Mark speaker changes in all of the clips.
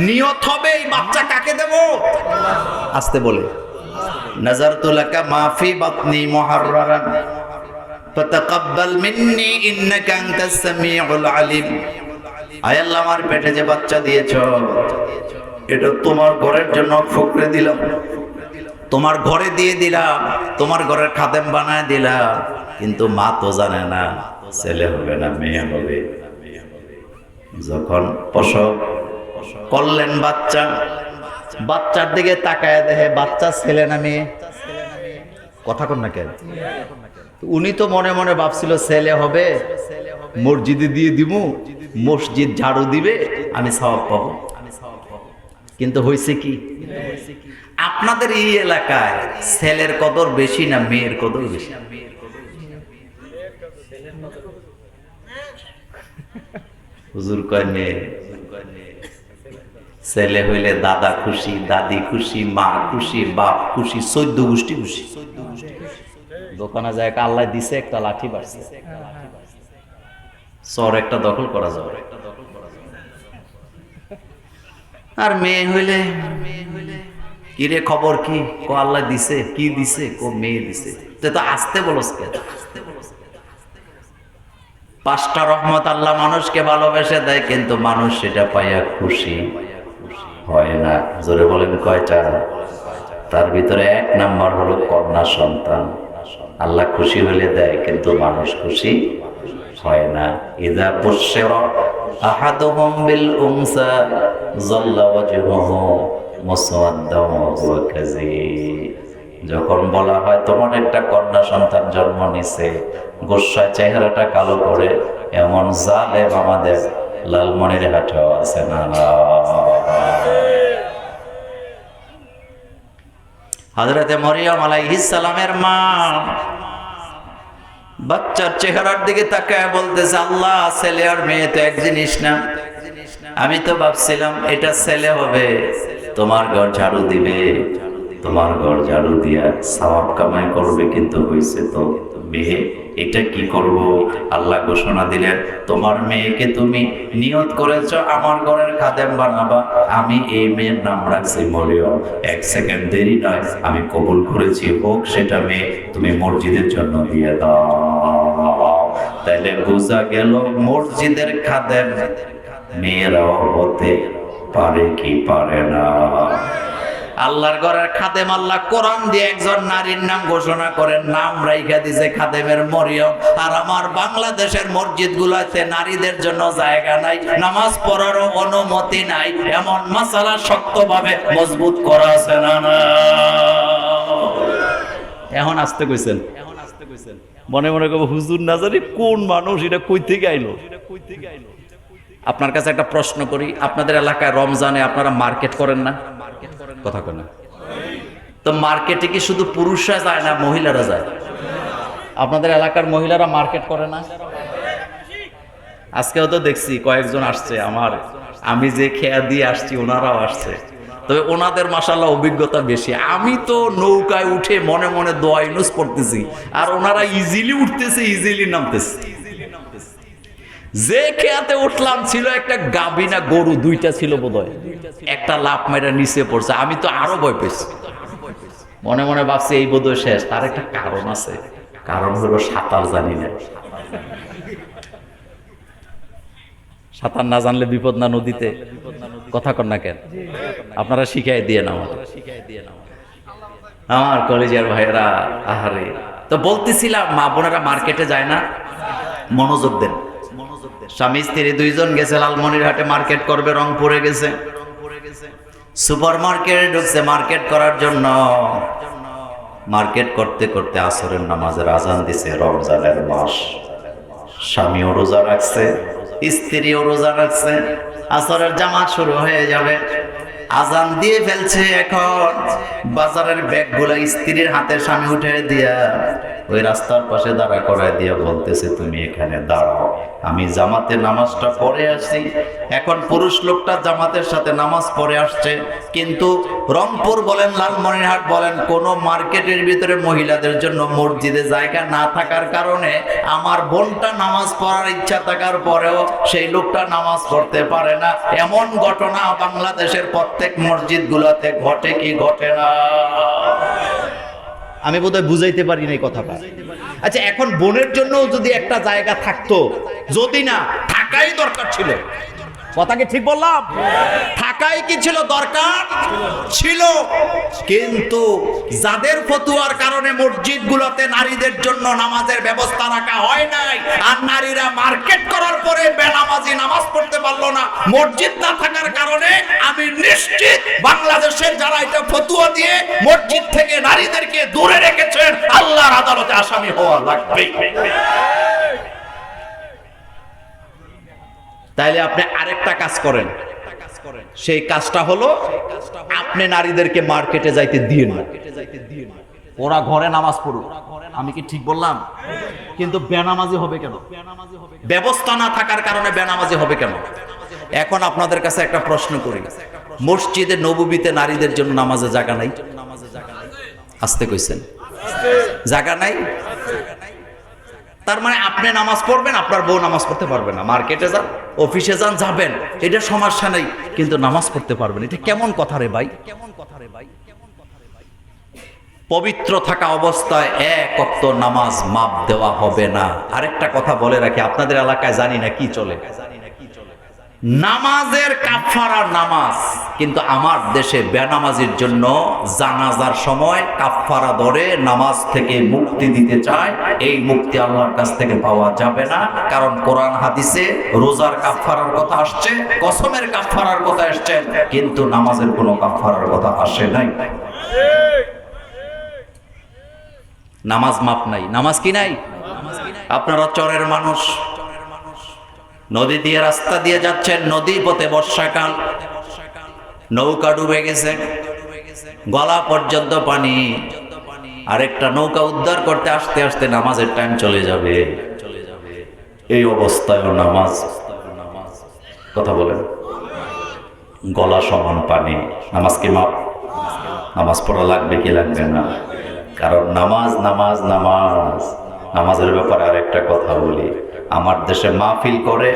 Speaker 1: নিয়ত হবে এই বাচ্চা কাকে দেব। আসতে বলে নাযারতু লাকা মা ফি বাতনি মুহাররারান ফাতাকাব্বাল মিন্নি ইন্নাকা আনতাস সামিউল আলিম। আয় আল্লাহ, আমার পেটে যে বাচ্চা দিয়েছো এটা তোমার ঘরের জন্য ফকরে দিলাম, তোমার ঘরে দিয়ে দিলাম, তোমার ঘরের খাদেম বানায় দিলাম, কিন্তু মা তো জানে না ছেলে হবে না মেয়ে হবে। যখন প্রসব করলেন বাচ্চা, বাচ্চার দিকে তাকায় দেখে বাচ্চা ছেলে না মেয়ে। কথা কন না কেন? উনি তো মনে মনে ভাবছিল ছেলে হবে, মসজিদে দিয়ে দিব, মসজিদ ঝাড়ু দিবে, আমি সওয়াব পাবো। কিন্তু হয়েছে কি, আপনাদের এই এলাকায় ছেলের কদর বেশি না মেয়ের কদর বেশি? হুজুর কয় মেয়ে। ছেলে হইলে দাদা খুশি, দাদি খুশি, মা খুশি, বাপ খুশি, 14 গোষ্ঠী খুশি। দোকানে যায় আল্লাহ দিছে একটা লাঠি বাড়ছে, চর একটা দখল করা যাবে। আর মেয়ে হইলে কিরে খবর কি, কো আল্লাহ দিছে, কি দিছে, কো মেয়ে দিছে। তো আসতে বলস কেন? 5টা রহমত আল্লাহ মানুষকে ভালোবেসে দেয়, কিন্তু মানুষ সেটা পাইয়া খুশি হয় না। জোরে বলেন কয়টা? তার ভিতরে 1 নাম্বার হলো কন্যা সন্তান। আল্লাহ খুশি হলে দেয়, কিন্তু মানুষ খুশি হয় না। ইযা বুশশিরা আহাদুহুম বিল উনসা যাল্লা ওয়াজহুহু মুসওয়াদ্দান ওয়া হুয়া কাযীব। যখন বলা হয় তোমার একটা কন্যা সন্তান জন্ম নিছে, গোসায় চেহারাটা কালো করে, এমন জালেম আমাদের লালমনিরহাটেও আছে না? হযরতে মরিয়ম আলাইহিস সালামের মা বাচ্চার চেহারার দিকে তাকায় বলতেছে, আল্লাহ ছেলে আর মেয়ে তো এক জিনিস না। আমি তো ভাবছিলাম এটা ছেলে হবে, তোমার ঘর ঝাড়ু দিবে, তোমার ঘর ঝাড়ু দিয়া সওয়াব কামাই করবে, কিন্তু হইছে তো মেয়ে। এটা কি করব? আল্লাহ ঘোষণা দিলেন, তোমার মেয়েকে তুমি নিয়ত করেছো আমার ঘরের খাদেম বানাবা, আমি এই মেয়ের নাম রাখছি মরিয়ম। 1 সেকেন্ড দেরি নয়, আমি কবুল করেছি, হোক সেটা মেয়ে, তুমি মসজিদের জন্য দিয়ে দাও। তাইলে বোঝা গেল মসজিদের খাদেম মেয়েরাও হতে পারে কি পারে না? আল্লাহর ঘরের খাদেম আল্লাহ কোরআন দিয়ে একজন নারীর নাম ঘোষণা করেন, নাম রাইখা দিয়েছে খাদেমের মরিয়ম। আর আমার বাংলাদেশের মসজিদগুলোতে নারীদের জন্য জায়গা নাই, নামাজ পড়ারও অনুমতি নাই, এমন মাসালা শক্তভাবে মজবুত করা আছে না? এখন আসতে কইছেন, মনে মনে করবো হুজুর না জানি কোন মানুষ, এটা কই থেকে আইলো। আপনার কাছে একটা প্রশ্ন করি, আপনাদের এলাকায় রমজানে আপনারা মার্কেট করেন না? কথা কেন? তো মার্কেটে কি শুধু পুরুষরা যায় না মহিলারা যায়? আপনাদের এলাকার মহিলারা মার্কেট করে না? আজকেও তো দেখছি কয়েকজন আসছে, আমি যে খেয়া দিয়ে আসছি ওনারাও আসছে, তবে ওনাদের মাশাআল্লাহ অভিজ্ঞতা বেশি। আমি তো নৌকায় উঠে মনে মনে দোয়া ইউনুস পড়তেছি, আর ওনারা ইজিলি উঠতেছে, ইজিলি নামতেছে। যে খেয়াতে উঠলাম ছিল একটা গাভী না গরু, 2টা ছিল বোধহয়, একটা লাফ মেরে নিচে পড়ছে। আমি তো আরো ভয় পেয়েছি, মনে মনে ভাবছি এই বোধহয় শেষ। তার একটা কারণ আছে, কারণ হলো সাঁতার জানি না। সাঁতার না জানলে বিপদ না নদীতে? কথা কন না কেন? আপনারা শিখাই দিয়ে না আমার কলেজের ভাইয়েরা। আহারে, তো বলতেছিলাম মা বোনেরা মার্কেটে যায় না, মনোযোগ দেন। স্বামী স্ত্রী 2 জন গেছে লালমনিরহাটে মার্কেট করবে, রংপুরে গেছে, সুপার মার্কেটে ঢুকছে মার্কেট করার জন্য। মার্কেট করতে করতে আসরের নামাজের আজান দিছে। রমজানের মাস, স্বামীও রোজা রাখছে, স্ত্রীও রোজা রাখছে, আসরের জামাত শুরু হয়ে যাবে। আজান দিয়ে ফেলছে, এখন বাজারের ব্যাগগুলা স্ত্রীর হাতে স্বামী উঠে দিয়া ওই রাস্তার পাশে দাঁড়া করায় দিয়া বলতেছে, তুমি এখানে দাঁড়াও, আমি জামাতে নামাজটা পড়ে আসি। এখন পুরুষ লোকটা জামাতের সাথে নামাজ পড়ে আসছে, কিন্তু রংপুর বলেন, লালমনিরহাট বলেন, কোন মার্কেটের ভিতরে মহিলাদের জন্য মসজিদে জায়গা না থাকার কারণে আমার বোনটা নামাজ পড়ার ইচ্ছা থাকার পরেও সেই লোকটা নামাজ পড়তে পারে না। এমন ঘটনা বাংলাদেশের প্রত্যেক মসজিদগুলোতে ঘটে কি ঘটে না? আমি বোধহয় বুঝাইতে পারি না এই কথাটা। আচ্ছা, এখন বোনের জন্য যদি একটা জায়গা থাকতো, যদি না থাকাই দরকার ছিল, কথা কি ঠিক বললাম? থাকাই কি ছিল দরকার ছিল, কিন্তু যাদের ফতুয়ার কারণে মসজিদগুলোতে নারীদের জন্য নামাজের ব্যবস্থা রাখা হয় নাই, আর নারীরা মার্কেট করার পরে বেনামাজি নামাজ পড়তে পারলো না মসজিদ না থাকার কারণে, আমি নিশ্চিত বাংলাদেশের যারা এটা ফতুয়া দিয়ে মসজিদ থেকে নারীদেরকে দূরে রেখেছেন, আল্লাহর আদালতে আসামি হওয়া লাগবে। তাইলে আপনি আরেকটা কাজ করেন, সেই কাজটা হলো আপনি নারীদেরকে মার্কেটে যাইতে দিয়ে না, ওরা ঘরে নামাজ পড়ুক। আমি কি ঠিক বললাম? কিন্তু বেনামাজি হবে কেন? ব্যবস্থা না থাকার কারণে বেনামাজি হবে কেন? এখন আপনাদের কাছে একটা প্রশ্ন করি, মসজিদে নববীতে নারীদের জন্য নামাজে জায়গা নাই? আসতে কইছেন, জায়গা নাই? তার মানে আপনি নামাজ পড়বেন, আপনার বউ নামাজ পড়তে পারবে না। মার্কেটে যান, অফিসে যান, যাবেন, এটা সমস্যা নেই, কিন্তু নামাজ পড়তে পারবেন। এটা কেমন কথা রে ভাই? পবিত্র থাকা অবস্থায় এক ওয়াক্ত নামাজ মাপ দেওয়া হবে না। আরেকটা কথা বলে রাখি, আপনাদের এলাকায় জানি না কি চলে, নামাজের কাফারা নামাজ, কিন্তু আমার দেশে বেনামাজির জন্য জানাজার সময় কাফারা ধরে নামাজ থেকে মুক্তি দিতে চায়। এই মুক্তি আল্লাহর কাছ থেকে পাওয়া যাবে না, কারণ কোরআন হাদিসে রোজার কাফারার কথা আসছে, কসমের কাফারার কথা আসছে, কিন্তু নামাজের কোনো কাফারার কথা আসে নাই। নামাজ মাপ নাই, নামাজ কি নাই? আপনারা চরের মানুষ, নদী দিয়ে রাস্তা দিয়ে যাচ্ছেন, নদী পথে বর্ষাকাল, নৌকা ডুবে গেছে, গলা পর্যন্ত পানি, আরেকটা নৌকা উদ্ধার করতে আসতে আসতে নামাজের টাইম চলে যাবে। এই অবস্থায়ও নামাজ, কথা বলেন, গলা সমান পানি, নামাজ কি মাপ? নামাজ পড়া লাগবে কি লাগবে না? কারণ নামাজ নামাজ নামাজ। নামাজের ব্যাপারে আরেকটা কথা বলি, আমার দেশে মাহফিল করে,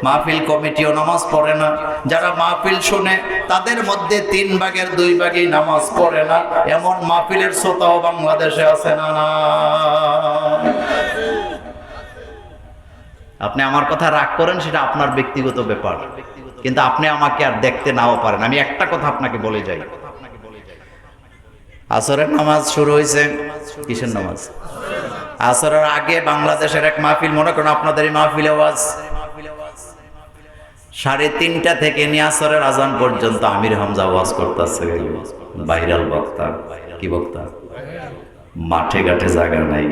Speaker 1: মাহফিল কমিটিও নামাজ পড়ে না। যারা মাহফিল শুনে তাদের মধ্যে 3 ভাগের 2 ভাগই নামাজ পড়ে না। এমন মাহফিলের শ্রোতাও বাংলাদেশে আছে না? না, আপনি আমার কথা রাগ করেন, সেটা আপনার ব্যক্তিগত ব্যাপার, কিন্তু আপনি আমাকে আর দেখতে নাও পারেন। আমি একটা কথা আপনাকে বলে যাই, আসরের নামাজ শুরু হয়েছে, কিসের নামাজ? আসরের আগে বাংলাদেশের এক মাহফিল, মনে করেন আপনাদের এই মাহফিলে ওয়াজ 3:30 থেকে নিয়ে আসরের আজান পর্যন্ত আমির হামজা ওয়াজ করতেছে, ভাইরাল বক্তা। কি বক্তা? মাঠে ঘাটে জায়গা নাই,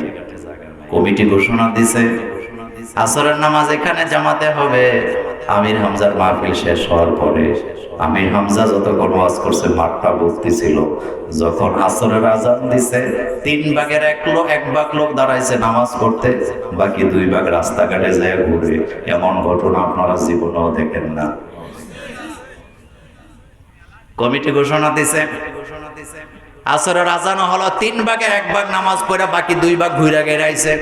Speaker 1: কমিটি ঘোষণা দিছে আসরের নামাজ এখানে জামাতে হবে। আমির হামজার মাহফিল শেষ হওয়ার পরে আমির হামজা যতক্ষণ ওয়াজ করছে মাঠটা ভর্তি ছিল। যখন আসরের আজান দিছে 3 ভাগের 1 ভাগ লোক দাঁড়াইছে নামাজ পড়তে, বাকি 2 ভাগ রাস্তাঘাটে যায় ঘুরে। এমন ঘটনা আপনারা জীবনেও দেখেন না। কমিটি ঘোষণা দিছে, আসরের আজান হলো 3 ভাগের 1 ভাগ নামাজ পড়ে বাকি 2 ভাগ ঘুরে গেড়াইছে।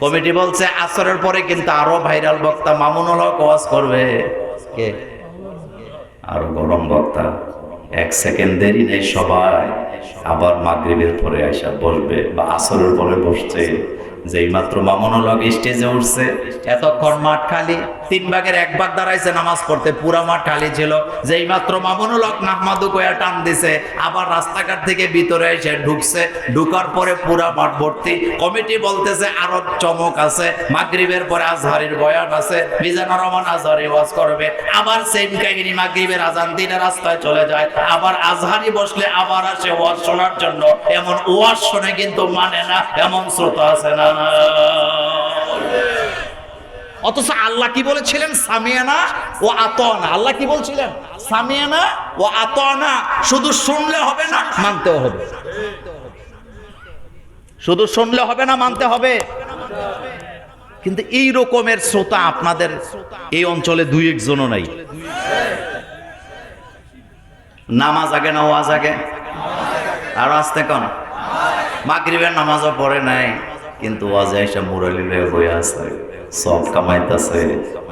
Speaker 1: কমিটি বলছে আসরের পরে কিন্তু আরো ভাইরাল বক্তা মামুনুল হক ওয়াজ করবে। কে? আরো গরম বক্তা। 1 সেকেন্ড দেরি নেই, সবাই আবার মাগরিবের পরে আইসা বসবে বা আসরের পরে বসছে। যেই মাত্র মামুনুল হক স্টেজে উঠছে, এতক্ষণ মাঠ খালি, 3 ভাগের 1 ভাগ দাঁড়াইছে নামাজ পড়তে, পুরা মাঠ খালি ছিল। যেই মাত্র মামুনুল হক নাহমাদু কয়া টান দিছে, আবার রাস্তাঘাট থেকে ভিতরে এসে ঢুকছে, ঢুকার পরে পুরা মাঠ ভর্তি। কমিটি বলতেছে আরো চমক আছে, মাগরিবের পরে আজহারির বয়ান আছে, মিজানুর রহমান আজহারি ওয়াজ করবে। আবার সেম কাহিনী, মাগরিবের আজান দিনে রাস্তায় চলে যায়, আবার আজহারি বসলে আবার আসে ওয়াজ শোনার জন্য। এমন ওয়াজ শুনে কিন্তু মানে না, এমন শ্রোতা আছে না? অথচ আল্লাহ কি বলেছিলেন? সামিয়ানা ও আতানা। আল্লাহ কি বলছিলেন? সামিয়ানা ওয়া আতানা, শুধু শুনলে হবে না, মানতেও হবে। শুধু শুনলে হবে না, মানতে হবে। কিন্তু এই রকমের শ্রোতা আপনাদের এই অঞ্চলে দুই একজনও নাই। নামাজ আগে না ওয়াজ আগে? আর আসতে কোন মাগরিবের নামাজও পড়ে নাই, কিন্তু ওয়াজে এসে মুরলি লয়ে বয়ে আছে, সব কামাইতেছে।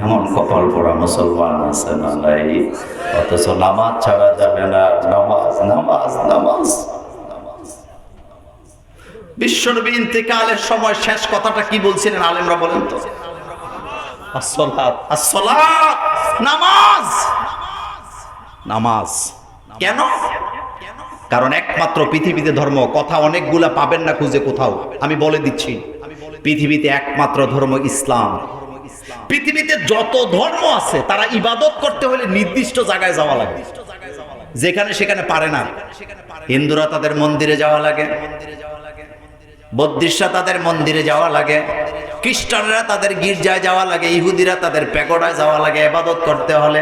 Speaker 1: এমন কপাল পড়া মুসলমান আছে না নাই? অথচ নামাজ ছাড়া যাবে না, নামাজ নামাজ নামাজ। বিশ্বনবী ইন্তেকালের সময় শেষ কথাটা কি বলছিলেন আলেমরা বলেন তো? আসসালাত আসসালাত, নামাজ নামাজ। কেন? কারণ একমাত্র পৃথিবীতে ধর্ম, কথা অনেকগুলা পাবেন না খুঁজে কোথাও, আমি বলে দিচ্ছি, পৃথিবীতে একমাত্র ধর্ম ইসলাম। পৃথিবীতে যত ধর্ম আছে তারা ইবাদত করতে হলে নির্দিষ্ট জায়গায় যাওয়া লাগে, যেখানে সেখানে পারে না। হিন্দুরা তাদের মন্দিরে যাওয়া লাগে, বৌদ্ধরা তাদের মন্দিরে যাওয়া লাগে, খ্রিস্টানরা তাদের গির্জায় যাওয়া লাগে, ইহুদিরা তাদের প্যাগোডায় যাওয়া লাগে ইবাদত করতে হলে।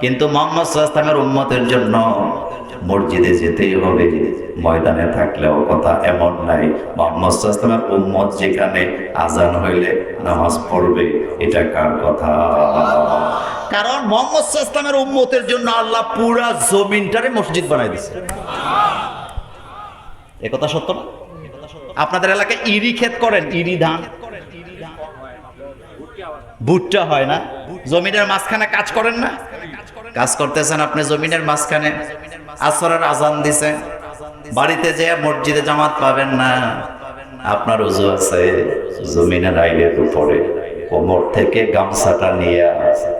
Speaker 1: কিন্তু মুহাম্মদ সাল্লাল্লাহু আলাইহি ওয়াসাল্লামের উম্মতের জন্য মসজিদে যেতেই হবে, ময়দানে থাকলেও কথা এমন নাই। মুহাম্মদ সাল্লাল্লাহু আলাইহি ওয়াসাল্লামের উম্মত যেখানে আজান হইলে নামাজ পড়বে, এটা কার কথা? কারণ মুহাম্মদ সাল্লাল্লাহু আলাইহি ওয়াসাল্লামের উম্মতের জন্য আল্লাহ পুরা জমিনটারে মসজিদ বানাই দিয়েছে। এ কথা সত্য না? আপনাদের এলাকায় ইরি ক্ষেত করেন? ইরি ধান, ভুট্টা হয় না? জমিনের মাঝখানে কাজ করেন না? কাজ করতেছেন আপনি জমিনের মাঝখানে, আসরের আজান দিছে, বাড়িতে যে মসজিদে জামাত পাবেন না। আপনার ওযু আছে, জমিনের আইলের উপরে কোমর থেকে গামছাটা নিয়ে,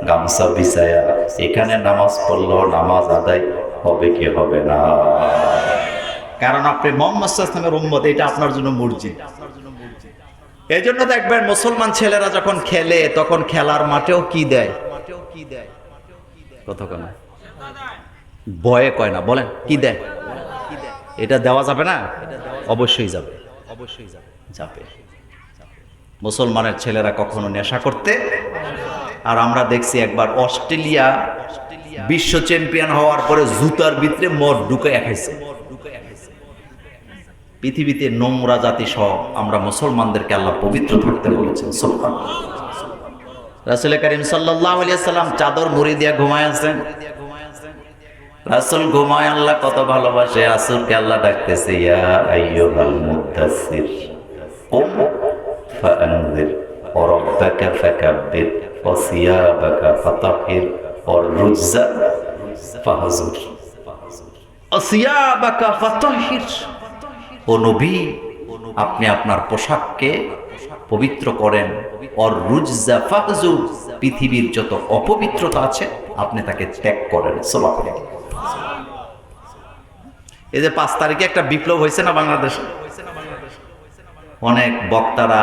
Speaker 1: গামছা বিছায়া এখানে নামাজ পড়লো, নামাজ আদায় হবে কি হবে না? কারণ আপনি মুহাম্মদ সাল্লাল্লাহু আলাইহি ওয়াসাল্লামের উম্মত, এটা আপনার জন্য মসজিদ। এই জন্য দেখবেন মুসলমান ছেলেরা যখন খেলে তখন খেলার মাঠেও কি দেয়? কতক্ষণ ভয়ে কয় না, বলেন কি দেয়? এটা দেওয়া যাবে না? অবশ্যই যাবে, অবশ্যই যাবে। মুসলমানের ছেলেরা কখনো নেশা করতে, আর আমরা দেখছি একবার অস্ট্রেলিয়া বিশ্ব চ্যাম্পিয়ন হওয়ার পরে জুতার ভিতরে মদ ঢুকাইয়া খাইছে। পৃথিবীতে নোংরা জাতি সব আমরা মুসলমানদেরকে আল্লাহ পবিত্র থাকতে বলেছেন। সুবহানাল্লাহ। রাসূল করিম সাল্লাল্লাহু আলাইহি ওয়াসাল্লাম চাদর মুড়ি দিয়ে ঘুমায় আছেন। রাসূল ঘুমায়, আল্লাহ কত ভালোবাসে। রাসূলকে আল্লাহ ডাকতেছে, ইয়া আইয়ুহাল মুদ্দাসসির কুম ফাআনযির ওয়া রাব্বাকা ফাকাব্বির ওয়া সিয়াবাকা ফাতাহির ওয়া রুজা ফাহজুর। ওয়া সিয়াবাকা ফাতাহির, ও নবী আপনি আপনার পোশাককে পবিত্র করেন, ওর রুজা ফাহজুর, পৃথিবীর যত অপবিত্রতা আছে আপনি তাকে ত্যাগ করেন। সুবহানাল্লাহ। এই যে 5 তারিখে একটা বিপ্লব হয়েছে না বাংলাদেশে, অনেক বক্তারা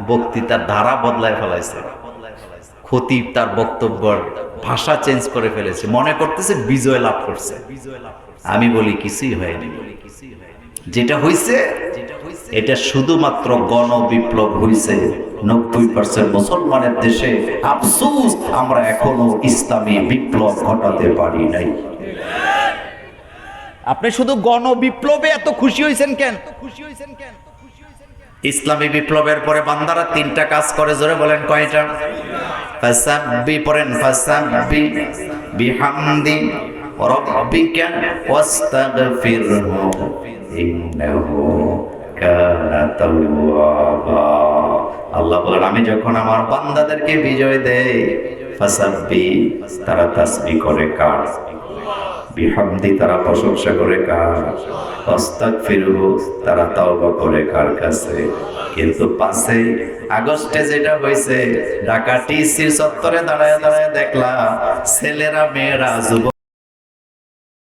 Speaker 1: বক্তৃতার ধারা বদলায় ফেলাইছে, খতিব তার বক্তব্যের ভাষা চেঞ্জ করে ফেলেছে, মনে করতেছে বিজয় লাভ করছে। আমি বলি কিছুই হয়নি। যেটা হইছে এটা শুধুমাত্র গণ বিপ্লব হইছে। 90% মুসলমানের দেশে আফসোস আমরা এখনো ইসলামী বিপ্লব ঘটাতে পারি নাই। আপনি শুধু গণ বিপ্লবে এত খুশি হইছেন কেন? ইসলামী বিপ্লবের পরে বান্দারা 3টা কাজ করে, জোরে বলেন কয়টা? ফাসাব্বি পড়েন, ফাসাব্বি বিহামদি রাব্বিকা ওয়াস্তাগফিরহু ইন্নাহু কানা তাওয়াবা। আল্লাহ বলেন, আমি যখন আমার বান্দাদেরকে বিজয় দেই, ফাসাব্বি তারা তাসবিহ করে কার? বিহামদি তারা প্রশংসা করে কার? ওয়াস্তাগফিরহু তারা তাওবা করে কার কাছে? কিন্তু 5 আগস্টে যেটা হয়েছে, ঢাকা টিসির চত্বরে দাঁড়ায় দাঁড়ায় দেখলাম ছেলেরা মেয়েরা যুবক